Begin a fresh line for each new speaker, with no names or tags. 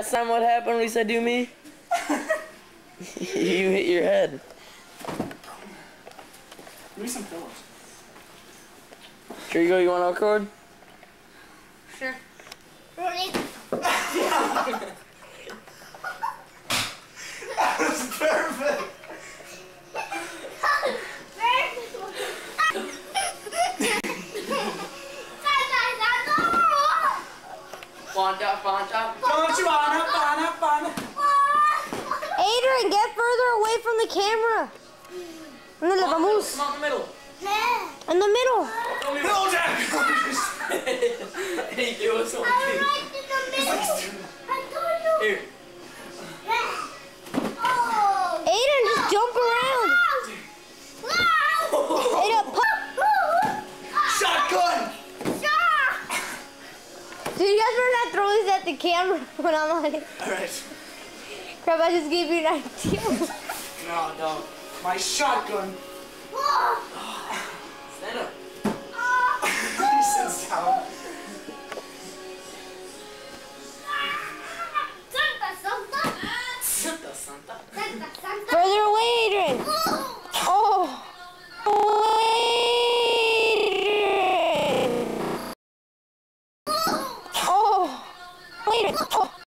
last time what happened when he said do me? You hit your head.
Give me some pillows.
Here you go, you want to record?
Sure.
That was perfect.
Adrian, get further away from the camera. Vamos.
Come on, in the middle.
In the middle.
No, Jack!
Hey, give us something. Here.
Aiden, just jump around. Aiden,
Shotgun!
dude, you guys better not throw these at the camera when I'm on it.
Alright.
Crap, I just gave you an idea.
No, don't. My shotgun.
Stand up.
He sits down.